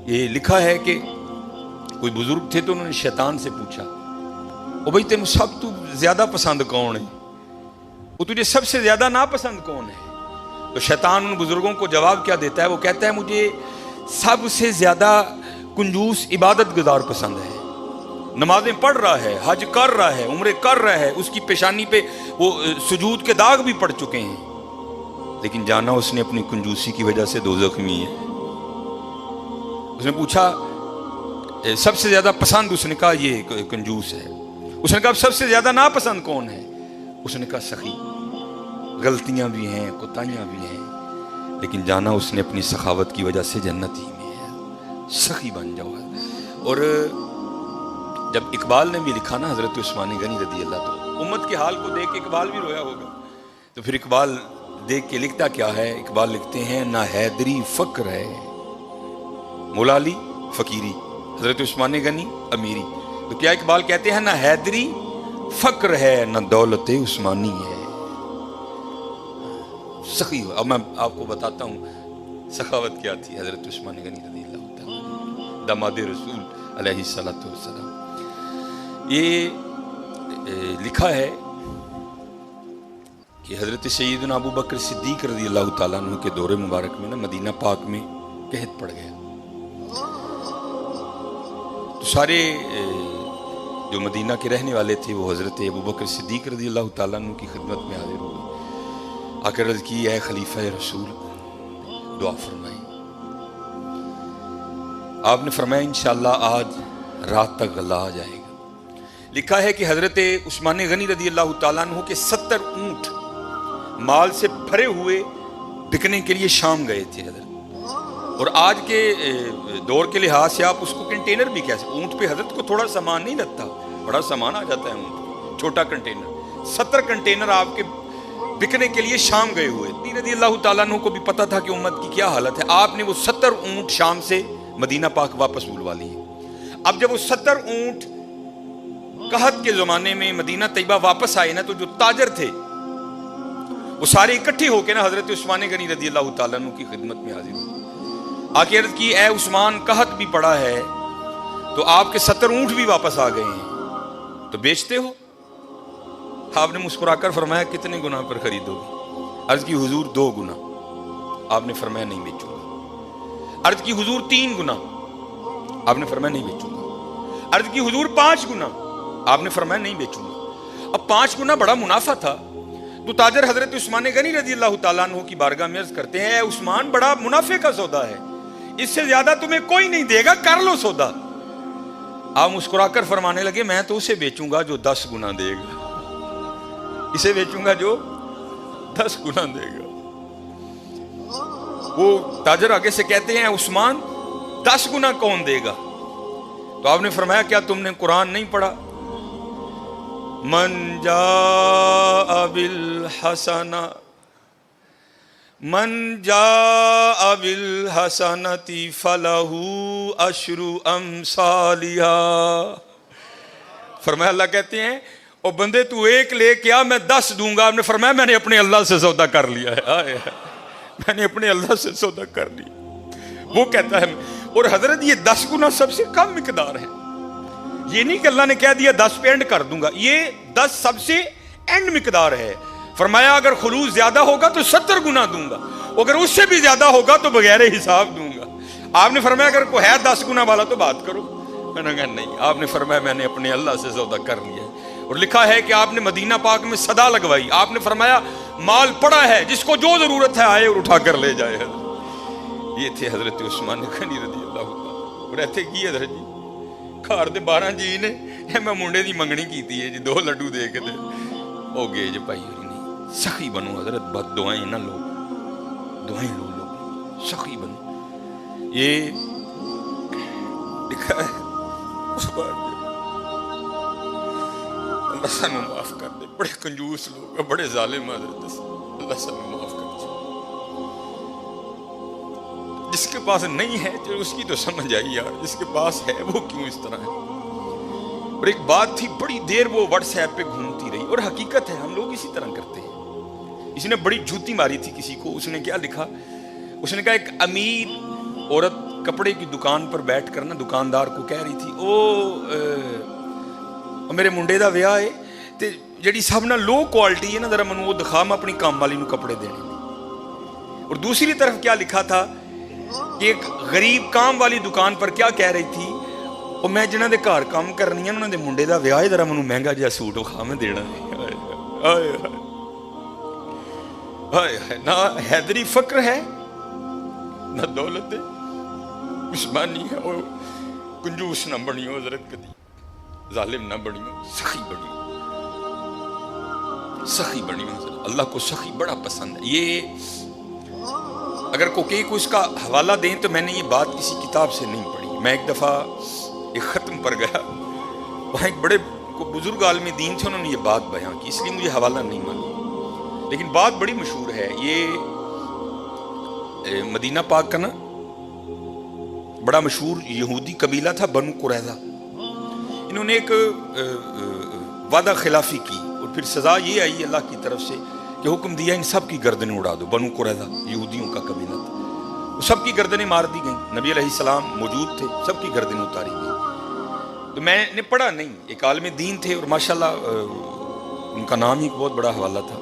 یہ لکھا ہے کہ کوئی بزرگ تھے تو انہوں نے شیطان سے پوچھا او بھائی تم سب تو زیادہ پسند کون ہے، وہ تجھے سب سے زیادہ ناپسند کون ہے؟ تو شیطان ان بزرگوں کو جواب کیا دیتا ہے؟ وہ کہتا ہے مجھے سب سے زیادہ کنجوس عبادت گزار پسند ہے، نمازیں پڑھ رہا ہے، حج کر رہا ہے، عمرے کر رہا ہے، اس کی پیشانی پہ وہ سجود کے داغ بھی پڑ چکے ہیں، لیکن جانا اس نے اپنی کنجوسی کی وجہ سے دوزخ میں ہے۔ اس نے پوچھا سب سے زیادہ پسند، اس نے کہا یہ کنجوس ہے۔ اس نے کہا سب سے زیادہ ناپسند کون ہے؟ اس نے کہا سخی، غلطیاں بھی ہیں، کوتاہیاں بھی ہیں، لیکن جانا اس نے اپنی سخاوت کی وجہ سے جنت ہی میں ہے، سخی بن جاؤ۔ اور جب اقبال نے بھی لکھا نا حضرت عثمان غنی رضی اللہ تو امت کے حال کو دیکھ کے اقبال بھی رویا ہوگا، تو پھر اقبال دیکھ کے لکھتا کیا ہے؟ اقبال لکھتے ہیں نہ حیدری فقر ہے، مولا علی فقیری، حضرت عثمان غنی امیری، تو کیا اقبال کہتے ہیں نہ حیدری فقر ہے نہ دولت عثمانی ہے، سخی ہو۔ اب میں آپ کو بتاتا ہوں سخاوت کیا تھی حضرت عثمان غنی رضی اللہ تعالیٰ داماد رسول علیہ السلام۔ یہ لکھا ہے کہ حضرت سیدنا ابو بکر صدیق رضی اللہ تعالیٰ عنہ کے دور مبارک میں نا مدینہ پاک میں قحط پڑ گیا، تو سارے جو مدینہ کے رہنے والے تھے وہ حضرت ابو بکر صدیق رضی اللہ تعالیٰ عنہ کی خدمت میں حاضر ہوئے، آ کر عرض کی اے خلیفہ رسول دعا فرمائی۔ آپ نے فرمایا انشاءاللہ آج رات تک غلہ آ جائے گا۔ لکھا ہے کہ حضرت عثمان غنی رضی اللہ تعالیٰ عنہ کے 70 اونٹ مال سے بھرے ہوئے بکنے کے لیے شام گئے تھے حضرت، اور آج کے دور کے لحاظ سے آپ اس کو کنٹینر بھی کہہ سکتے، اونٹ پہ حضرت کو تھوڑا سامان نہیں لگتا، بڑا سامان آ جاتا ہے اونٹ پہ، چھوٹا کنٹینر، 70 کنٹینر آپ کے بکنے کے لیے شام گئے ہوئے۔ رضی اللہ تعالیٰ عنہ کو بھی پتا تھا کہ امت کی کیا حالت ہے، آپ نے وہ 70 اونٹ شام سے مدینہ پاک واپس بلوا لیے۔ اب جب وہ 70 اونٹ قحط کے زمانے میں مدینہ طیبہ واپس آئے نا، تو جو تاجر تھے وہ سارے اکٹھے ہو کے نا حضرت عثمان غنی رضی اللہ تعالیٰ عنہ کی خدمت میں حاضر ہوئے، آ کے عرض کی اے عثمان قحط بھی پڑا ہے تو آپ کے 70 اونٹ بھی واپس آ گئے ہیں، تو بیچتے ہو؟ آپ نے مسکرا کر فرمایا کتنے گنا پر خریدو گے؟ عرض کی حضور 2 گنا۔ آپ نے فرمایا نہیں بیچوں گا۔ عرض کی حضور 3 گنا۔ آپ نے فرمایا نہیں بیچوں گا۔ عرض کی حضور 5 گنا۔ آپ نے فرمایا نہیں بیچوں گا۔ اب 5 گنا بڑا منافع تھا، تو تاجر حضرت عثمان غنی رضی اللہ تعالیٰ عنہ کی بارگاہ میں عرض کرتے ہیں اے عثمان بڑا منافع کا سودا ہے، اس سے زیادہ تمہیں کوئی نہیں دے گا، کر لو سودا۔ آپ مسکرا کر فرمانے لگے میں تو اسے بیچوں گا جو 10 گنا دے گا، اسے بیچوں گا جو 10 گنا دے گا۔ وہ تاجر آگے سے کہتے ہیں عثمان 10 گنا کون دے گا؟ تو آپ نے فرمایا کیا تم نے قرآن نہیں پڑھا؟ من جاء بالحسنہ بالحسنۃ فلہ عشر امثالہا۔ فرمایا اللہ کہتے ہیں او بندے تو 1 لے کیا میں 10 دوں گا۔ آپ نے فرمایا میں نے اپنے اللہ سے سودا کر لیا ہے، میں نے اپنے اللہ سے سودا کر لیا۔ وہ کہتا ہے، اور حضرت یہ 10 گنا سب سے کم مقدار ہے، یہ نہیں کہ اللہ نے کہہ دیا 10 پہ اینڈ کر دوں گا، یہ 10 سب سے اینڈ مقدار ہے۔ فرمایا اگر خلوص زیادہ ہوگا تو 70 گنا دوں گا، اگر اس سے بھی زیادہ ہوگا تو بغیر حساب دوں گا۔ آپ نے فرمایا اگر کوئی ہے 10 گنا والا تو بات کرو، میں نے کہا نہیں۔ آپ نے فرمایا میں نے اپنے اللہ سے سودا کر لیا ہے۔ اور لکھا ہے کہ آپ نے مدینہ پاک میں صدا لگوائی، آپ نے فرمایا مال پڑا ہے، جس کو جو ضرورت ہے آئے اور اٹھا کر لے جائے۔ یہ تھے حضرت عثمان غنی رضی اللہ عنہ۔ اور ایتھے کی حضرت جی گھر دے 12 جی نے میں منڈے دی منگنی کیتی ہے جی 2 لڈو دے کے دے ہو گئے جی پائی ہوئی نہیں۔ سخی بنو حضرت، بد دعائیں نہ لو، دعائیں لو، لوگ سخی بنو۔ یہ لکھا ہے اس بار اللہ سانو معاف کر دے، بڑے کنجوس لوگ، بڑے ظالم حضرت، اللہ سانو معاف کر دے۔ جس کے پاس نہیں ہے اس کی تو سمجھ آئی یار، جس کے پاس ہے وہ کیوں اس طرح ہے۔ اور ایک بات تھی، بڑی دیر وہ واٹس ایپ پہ گھومتی رہی، اور حقیقت ہے ہم لوگ اسی طرح کرتے ہیں۔ اس نے بڑی جوتی ماری تھی کسی کو، اس نے کیا لکھا، اس نے کہا ایک امیر عورت کپڑے کی دکان پر بیٹھ کر نا دکاندار کو کہہ رہی تھی میرے منڈے دا ویاہ ہے تے جڑی سب نہ لو کوالٹی ہے نا ذرا منو وہ دکھا، میں اپنی کام والی نو کپڑے دینے۔ اور دوسری طرف کیا لکھا تھا کہ ایک غریب کام والی دکان پر کیا کہہ رہی تھی، وہ میں جنہاں دے گھر کام کرنی ہے انہاں دے منڈے دا ویاہ ہے، ذرا منو مہنگا جہا سوٹ وکھا میں دینا ہے۔ نہ حیدری فقر ہے نہ دولت ہے، عثمانی ہے اور کنجوس نہ بنیو حضرت، کدی ظالم نہ بنیو، سخی بنیو، سخی بنیو حضرت۔ اللہ کو سخی بڑا پسند ہے۔ یہ اگر کوئی اس کا حوالہ دیں تو میں نے یہ بات کسی کتاب سے نہیں پڑھی۔ میں ایک دفعہ ایک ختم پر گیا، وہاں ایک بڑے بزرگ عالم دین تھے، انہوں نے یہ بات بیان کی، اس لیے مجھے حوالہ نہیں معلوم، لیکن بات بڑی مشہور ہے۔ یہ مدینہ پاک کا نا بڑا مشہور یہودی قبیلہ تھا بنو قریظہ، انہوں نے ایک وعدہ خلافی کی اور پھر سزا یہ آئی اللہ کی طرف سے کہ حکم دیا ان سب کی گردنیں اڑا دو۔ بنو قریظہ یہودیوں کا قبیلہ تھا، وہ سب کی گردنیں مار دی گئیں، نبی علیہ السلام موجود تھے، سب کی گردنیں اتاری گئیں۔ تو میں نے پڑھا نہیں، ایک عالم دین تھے اور ماشاءاللہ ان کا نام ہی ایک بہت بڑا حوالہ تھا،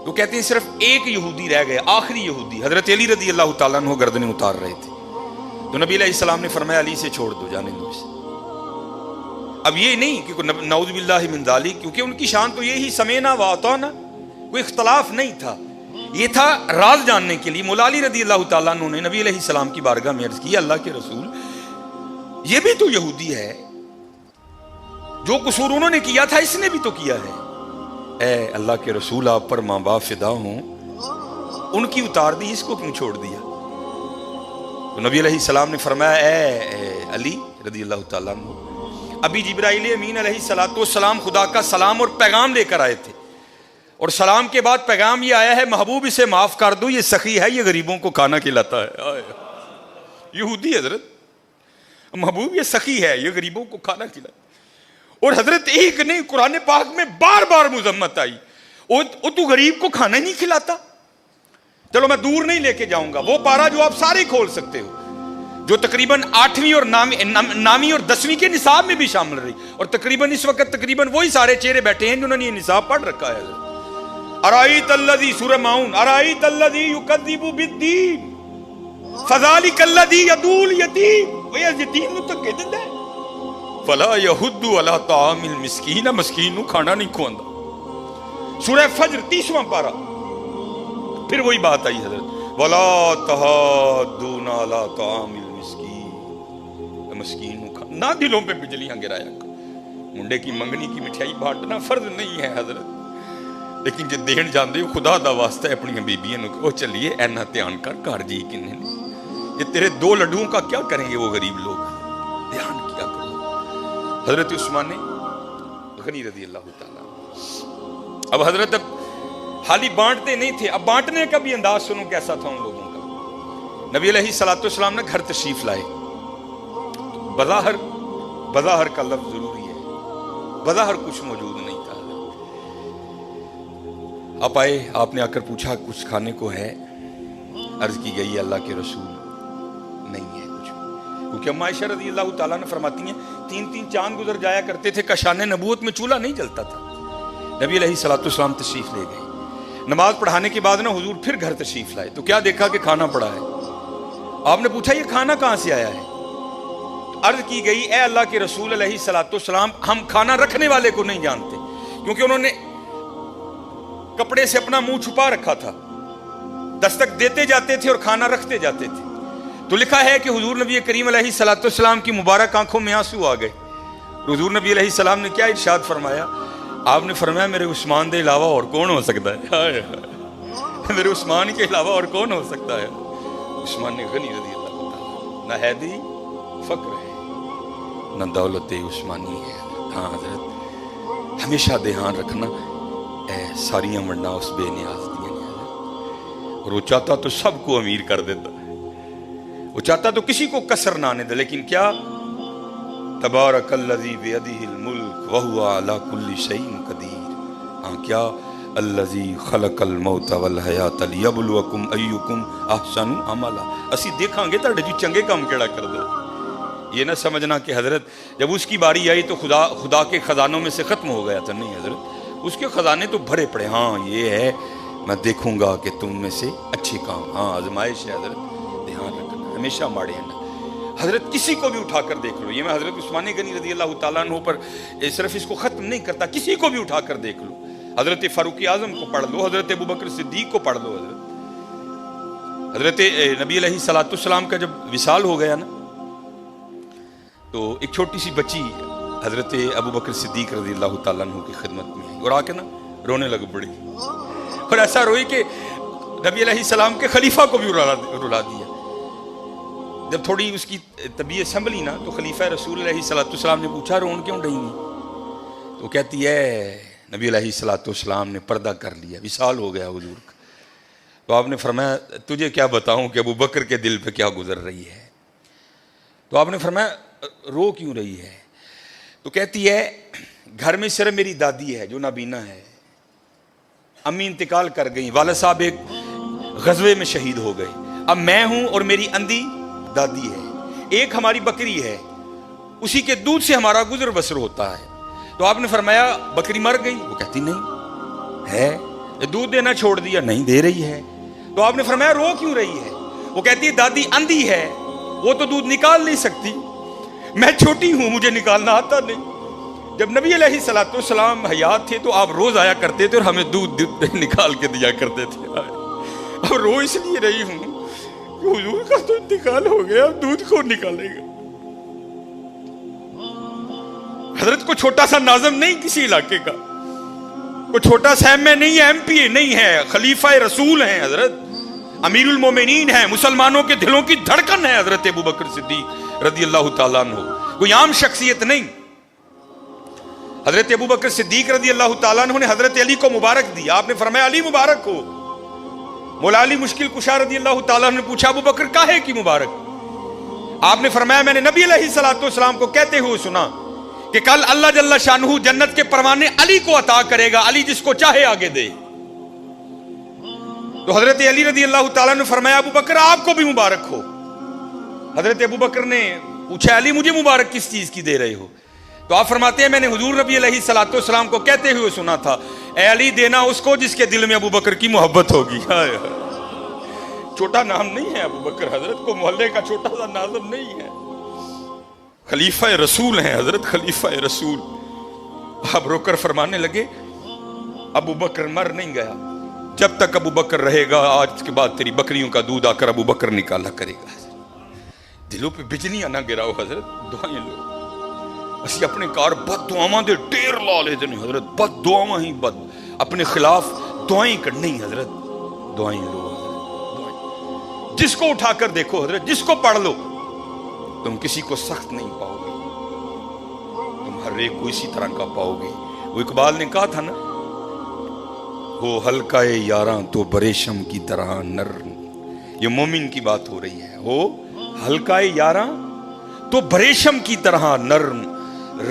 وہ کہتے ہیں صرف ایک یہودی رہ گئے، آخری یہودی حضرت علی رضی اللہ تعالیٰ عنہ گردنیں اتار رہے تھے، تو نبی علیہ السلام نے فرمایا علی سے چھوڑ دو، جانے دو اسے۔ اب یہ نہیں کہ نعوذ باللہ من ذالک، کیونکہ ان کی شان تو یہی سمینا و اطعنا، کوئی اختلاف نہیں تھا، یہ تھا راز جاننے کے لیے۔ مولا علی رضی اللہ تعالیٰ عنہ نے نبی علیہ السلام کی بارگاہ میں عرض کی، اللہ کے رسول یہ بھی تو یہودی ہے، جو قصور انہوں نے کیا تھا اس نے بھی تو کیا ہے۔ اے اللہ کے رسول آپ پر ماں باپ فدا ہوں، ان کی اتار دی، اس کو کیوں چھوڑ دیا؟ تو نبی علیہ السلام نے فرمایا اے علی رضی اللہ تعالیٰ عنہ، ابھی جبرائیل امین علیہ السلام خدا کا سلام اور پیغام لے کر آئے تھے، اور سلام کے بعد پیغام یہ آیا ہے محبوب اسے معاف کر دو، یہ سخی ہے، یہ غریبوں کو کھانا کھلاتا ہے۔ یہودی حضرت، محبوب یہ سخی ہے، یہ غریبوں کو کھانا کھلاتا ہے۔ اور حضرت ایک نہیں، قرآن پاک میں بار بار مذمت آئی، تو غریب کو کھانا ہی نہیں کھلاتا۔ چلو میں دور نہیں لے کے جاؤں گا، وہ پارا جو آپ سارے کھول سکتے ہو، جو تقریباً 8ویں اور 9ویں اور 10ویں کے نصاب میں بھی شامل رہی، اور تقریباً اس وقت تقریباً وہی سارے چہرے بیٹھے ہیں جنہوں نے یہ نصاب پڑھ رکھا ہے۔ ارائیت الذی، سورہ معون، ارائیت الذی یکذب بالدین فذلک الذی یدعو الیتیم، وہ یتیم نو تکے دیندا ہے، فلا یحض علی طعام المسکین، مسکین نو کھانا نہیں کھواندا۔ سورہ فجر 30واں پارہ، پھر وہی بات آئی حضرت، ولا تحاضون علی طعام المسکین، مسکین نو نہ دلوں پہ بجلیاں گرایا۔ منڈے کی منگنی کی مٹھائی بانٹنا فرض نہیں ہے حضرت، لیکن جے دین جاندے ہو خدا دا واسطہ اپنی بیبیاں نو کہو چلیے اینا دھیان کر گھر جی کنے نے، یہ تیرے 2 لڈوؤں کا کیا کریں گے وہ غریب لوگ، دھیان کیا کرو۔ حضرت عثمان غنی رضی اللہ تعالیٰ، اب حضرت اب حالی بانٹتے نہیں تھے، اب بانٹنے کا بھی انداز سنو کیسا تھا ان لوگوں کا۔ نبی علیہ السلام نے گھر تشریف لائے، بظاہر کا لفظ ضروری ہے، بظاہر کچھ موجود نہیں تھا۔ آپ آئے، آپ نے آ کر پوچھا کچھ کھانے کو ہے؟ عرض کی گئی اللہ کے رسول نہیں ہے کچھ، کیونکہ اما عائشہ رضی اللہ تعالیٰ نے فرماتی ہیں 3 چاند گزر جایا کرتے تھے، کاشان نبوت میں چولہا نہیں جلتا تھا۔ نبی علیہ السلام تشریف لے گئے، نماز پڑھانے کے بعد نا حضور پھر گھر تشریف لائے، تو کیا دیکھا کہ کھانا پڑا ہے۔ آپ نے پوچھا یہ کھانا کہاں سے آیا ہے؟ عرض کی گئی اے اللہ کے رسول علیہ السلام، ہم کھانا رکھنے والے کو نہیں جانتے، کیونکہ انہوں نے کپڑے سے اپنا منہ چھپا رکھا تھا، دستک دیتے جاتے تھے اور کھانا رکھتے جاتے تھے۔ تو لکھا ہے کہ حضور نبی کریم علیہ السلام کی مبارک آنکھوں میں آنسو آ گئے۔ حضور نبی علیہ السلام نے کیا ارشاد فرمایا؟ آپ نے فرمایا میرے عثمان دے علاوہ اور کون ہو سکتا ہے؟ میرے عثمان کے علاوہ اور کون ہو سکتا ہے؟ عثمان غنی رضی اللہ تعالیٰ، نہ حیدری فقر ہے نہ دولت عثمانی ہے۔ ہاں حضرت ہمیشہ دھیان رکھنا، ساریاں منڈا اس بے نیاز دیا نہیں، اور وہ چاہتا تو سب کو امیر کر دیتا، وہ چاہتا تو کسی کو کسر نہ آنے دے، لیکن کیا تبارک الذی بیدہ الملک وہو علی کل شیء قدیر، ہاں کیا الذی خلق الموت والحیات لیبلوکم ایکم احسن عملا. اسی دیکھاں گے تہاڈے جو چنگے کام کیڑا کردا. یہ نہ سمجھنا کہ حضرت جب اس کی باری آئی تو خدا کے خزانوں میں سے ختم ہو گیا تھا. نہیں حضرت، اس کے خزانے تو بھرے پڑے. ہاں یہ ہے، میں دیکھوں گا کہ تم میں سے اچھے کام. ہاں آزمائش ہے حضرت، دھیان رکھنا، ہمیشہ ماڑے ہیں. حضرت کسی کو بھی اٹھا کر دیکھ لو. یہ میں حضرت عثمان غنی رضی اللہ تعالیٰ عنہ پر صرف اس کو ختم نہیں کرتا، کسی کو بھی اٹھا کر دیکھ لو. حضرت فاروق اعظم کو پڑھ لو، حضرت ابوبکر صدیق کو پڑھ لو. حضرت نبی علیہ الصلوۃ والسلام کا جب وصال ہو گیا نا، تو ایک چھوٹی سی بچی حضرت ابوبکر صدیق رضی اللہ تعالیٰ عنہ کی خدمت میں آئی اور آ کے نا رونے لگ پڑی. اور ایسا روئی کہ نبی علیہ السلام کے خلیفہ کو بھی رلا دیا. جب تھوڑی اس کی طبیعت سنبھلی نا تو خلیفہ رسول علیہ الصلوۃ والسلام نے پوچھا رون کیوں رہی ہیں؟ تو کہتی ہے نبی علیہ الصلوۃ والسلام نے پردہ کر لیا، وصال ہو گیا حضور کا. تو آپ نے فرمایا تجھے کیا بتاؤں کہ ابو بکر کے دل پہ کیا گزر رہی ہے. تو آپ نے فرمایا رو کیوں رہی ہے؟ تو کہتی ہے گھر میں صرف میری دادی ہے جو نابینا ہے، امی انتقال کر گئی، والد صاحب ایک غزوے میں شہید ہو گئے، اب میں ہوں اور میری اندھی دادی ہے، ایک ہماری بکری ہے، اسی کے دودھ سے ہمارا گزر بسر ہوتا ہے. تو آپ نے فرمایا بکری مر گئی؟ وہ کہتی نہیں ہے. دودھ دینا چھوڑ دیا؟ نہیں دے رہی ہے. تو آپ نے فرمایا رو کیوں رہی ہے؟ وہ کہتی ہے دادی اندھی ہے، وہ تو دودھ نکال نہیں سکتی، میں چھوٹی ہوں مجھے نکالنا آتا نہیں. جب نبی علیہ الصلوۃ والسلام حیات تھے تو آپ روز آیا کرتے تھے اور ہمیں دودھ نکال کے دیا کرتے تھے. اب رو اس لیے رہی ہوں کہ حضور کا تو انتقال ہو گیا، اب دودھ کون نکالے گا. حضرت کو چھوٹا سا ناظم نہیں کسی علاقے کا، کوئی چھوٹا سا ایم اے نہیں ہے، ایم پی اے نہیں ہے، خلیفہ رسول ہیں حضرت، امیر المومنین ہیں، مسلمانوں کے دلوں کی دھڑکن ہے حضرت ابوبکر صدیق رضی اللہ تعالیٰ عنہ، کوئی عام شخصیت نہیں. حضرت ابوبکر صدیق رضی اللہ تعالیٰ عنہ نے حضرت علی کو مبارک دیا. آپ نے فرمایا علی مبارک ہو. مولا علی مشکل کشا رضی اللہ تعالیٰ عنہ نے پوچھا ابوبکر کاہے کی مبارک؟ آپ نے فرمایا میں نے نبی علیہ الصلوۃ والسلام کو کہتے ہوئے سنا کہ کل اللہ جل شانہ جنت کے پروانے علی کو عطا کرے گا، علی جس کو چاہے آگے دے. تو حضرت علی رضی اللہ تعالیٰ نے فرمایا ابوبکر آپ کو بھی مبارک ہو. حضرت ابوبکر نے پوچھا علی مجھے مبارک کس چیز کی دے رہے ہو؟ تو آپ فرماتے ہیں میں نے حضور نبی علیہ الصلوۃ والسلام کو کہتے ہوئے سنا تھا اے علی دینا اس کو جس کے دل میں ابوبکر کی محبت ہوگی. چھوٹا نام نہیں ہے ابوبکر، حضرت کو محلے کا چھوٹا سا ناظم نہیں ہے، خلیفہ رسول ہیں حضرت، خلیفہ رسول. آپ رو کر فرمانے لگے ابوبکر مر نہیں گیا، جب تک ابوبکر رہے گا آج کے بعد تیری بکریوں کا دودھ آ کر ابوبکر نکالا کرے گا. دلوں پہ بجلیاں نہ گراؤ حضرت، دعائیں لو. اسی اپنے کار بد دعاواں دے ڈیر لا لے دیں حضرت، بد دعاواں ہی بد، اپنے خلاف دعائیں کرنی حضرت، دعائیں لو حضرت. جس کو اٹھا کر دیکھو حضرت، جس کو پڑھ لو، تم کسی کو سخت نہیں پاؤ گے، تم ہر ایک کو اسی طرح کا پاؤ گے. وہ اقبال نے کہا تھا نا ہو ہلکا یاراں تو بریشم کی طرح نرم. یہ مومن کی بات ہو رہی ہے. ہو ہلکا یاراں تو بریشم کی طرح نرم،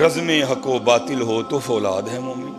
رزم حق و باطل ہو تو فولاد ہے مومن.